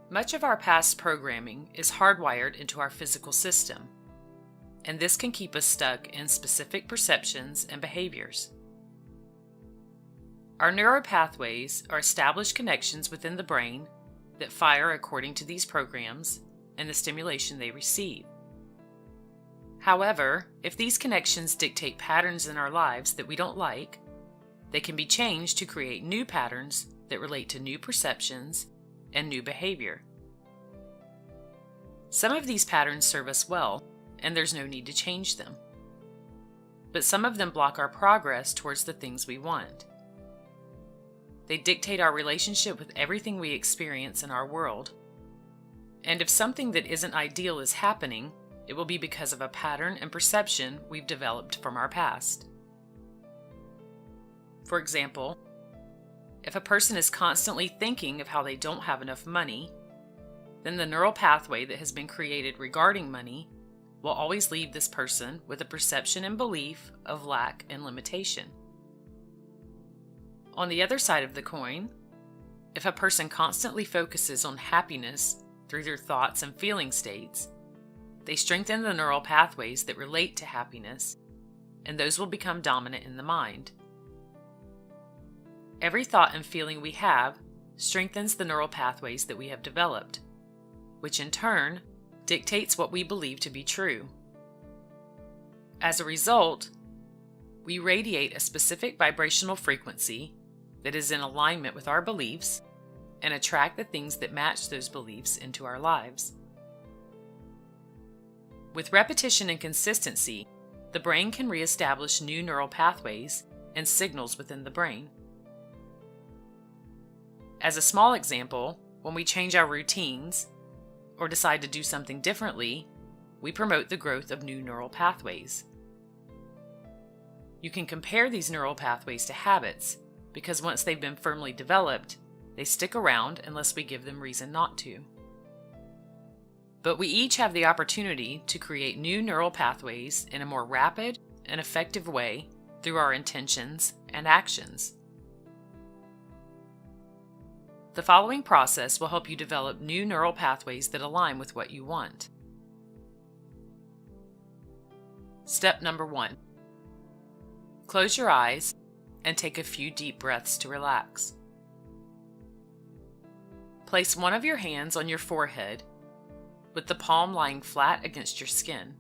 Much of our past programming is hardwired into our physical system, and this can keep us stuck in specific perceptions and behaviors. Our neuropathways are established connections within the brain that fire according to these programs and the stimulation they receive. However, if these connections dictate patterns in our lives that we don't like, they can be changed to create new patterns that relate to new perceptions and new behavior. Some of these patterns serve us well, and there's no need to change them. But some of them block our progress towards the things we want. They dictate our relationship with everything we experience in our world. And if something that isn't ideal is happening, it will be because of a pattern and perception we've developed from our past. For example, if a person is constantly thinking of how they don't have enough money, then the neural pathway that has been created regarding money will always leave this person with a perception and belief of lack and limitation. On the other side of the coin, if a person constantly focuses on happiness through their thoughts and feeling states, they strengthen the neural pathways that relate to happiness, and those will become dominant in the mind. Every thought and feeling we have strengthens the neural pathways that we have developed, which in turn dictates what we believe to be true. As a result, we radiate a specific vibrational frequency that is in alignment with our beliefs and attract the things that match those beliefs into our lives. With repetition and consistency, the brain can reestablish new neural pathways and signals within the brain. As a small example, when we change our routines or decide to do something differently, we promote the growth of new neural pathways. You can compare these neural pathways to habits because once they've been firmly developed, they stick around unless we give them reason not to. But we each have the opportunity to create new neural pathways in a more rapid and effective way through our intentions and actions. The following process will help you develop new neural pathways that align with what you want. Step number 1. Close your eyes and take a few deep breaths to relax. Place one of your hands on your forehead with the palm lying flat against your skin.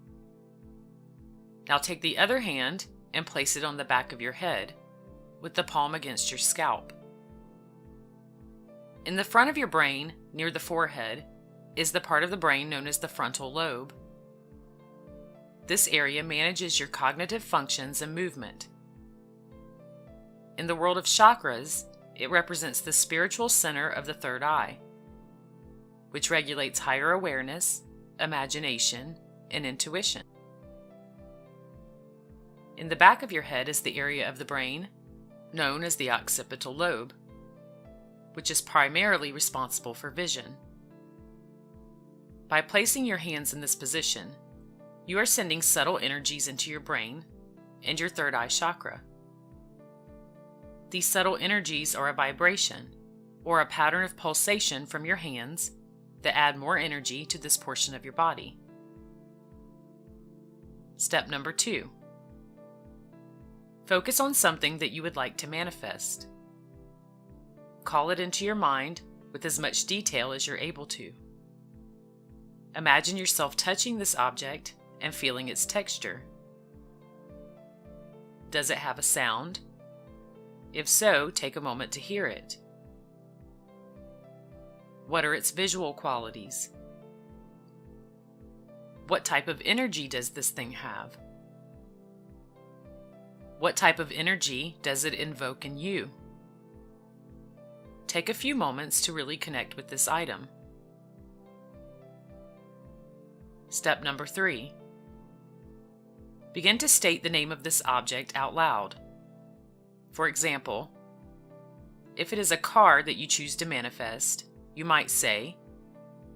Now take the other hand and place it on the back of your head with the palm against your scalp. In the front of your brain, near the forehead, is the part of the brain known as the frontal lobe. This area manages your cognitive functions and movement. In the world of chakras, it represents the spiritual center of the third eye, which regulates higher awareness, imagination, and intuition. In the back of your head is the area of the brain known as the occipital lobe, which is primarily responsible for vision. By placing your hands in this position, you are sending subtle energies into your brain and your third eye chakra. These subtle energies are a vibration, or a pattern of pulsation from your hands that add more energy to this portion of your body. Step number 2. Focus on something that you would like to manifest. Call it into your mind with as much detail as you're able to. Imagine yourself touching this object and feeling its texture. Does it have a sound? If so, take a moment to hear it. What are its visual qualities? What type of energy does this thing have? What type of energy does it invoke in you? Take a few moments to really connect with this item. Step number 3. Begin to state the name of this object out loud. For example, if it is a car that you choose to manifest, you might say,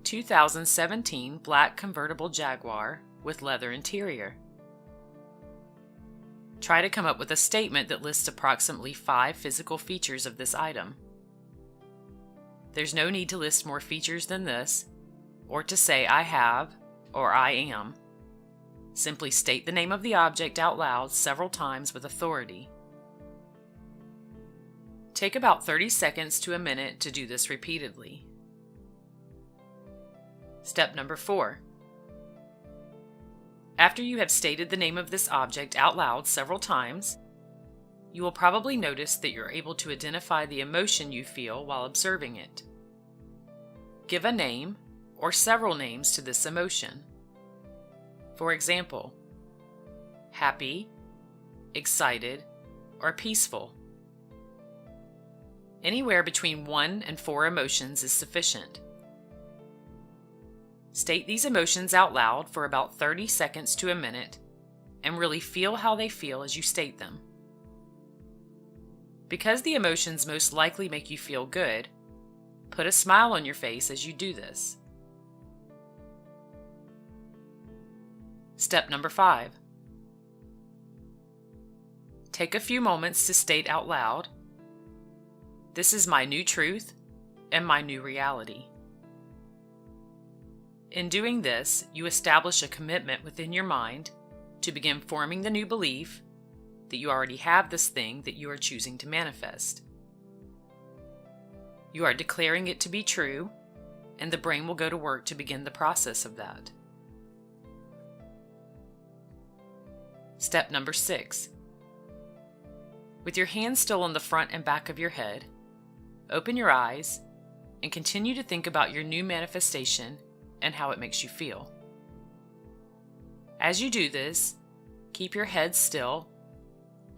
2017 black convertible Jaguar with leather interior. Try to come up with a statement that lists approximately 5 physical features of this item. There's no need to list more features than this, or to say I have or I am. Simply state the name of the object out loud several times with authority. Take about 30 seconds to a minute to do this repeatedly. Step number 4. After you have stated the name of this object out loud several times, you will probably notice that you're able to identify the emotion you feel while observing it. Give a name or several names to this emotion. For example, happy, excited, or peaceful. Anywhere between 1 and 4 emotions is sufficient. State these emotions out loud for about 30 seconds to a minute and really feel how they feel as you state them. Because the emotions most likely make you feel good, put a smile on your face as you do this. Step number 5. Take a few moments to state out loud, "This is my new truth and my new reality." In doing this, you establish a commitment within your mind to begin forming the new belief that you already have this thing that you are choosing to manifest. You are declaring it to be true, and the brain will go to work to begin the process of that. Step number 6. With your hands still on the front and back of your head, open your eyes and continue to think about your new manifestation and how it makes you feel. As you do this, keep your head still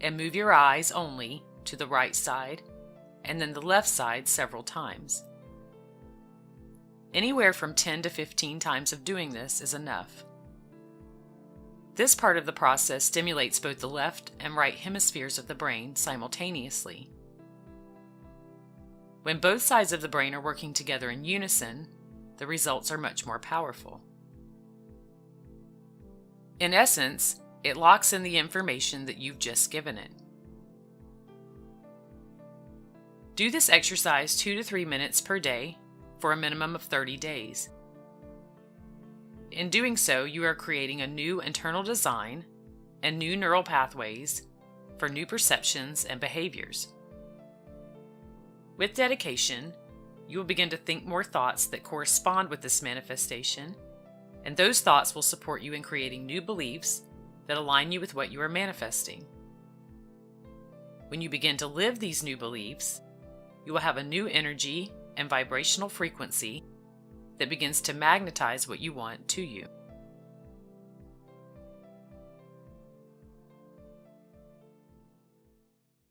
and move your eyes only to the right side and then the left side several times. Anywhere from 10 to 15 times of doing this is enough. This part of the process stimulates both the left and right hemispheres of the brain simultaneously. When both sides of the brain are working together in unison, the results are much more powerful. In essence, it locks in the information that you've just given it. Do this exercise 2 to 3 minutes per day for a minimum of 30 days. In doing so, you are creating a new internal design and new neural pathways for new perceptions and behaviors. With dedication, you will begin to think more thoughts that correspond with this manifestation, and those thoughts will support you in creating new beliefs that align you with what you are manifesting. When you begin to live these new beliefs, you will have a new energy and vibrational frequency that begins to magnetize what you want to you.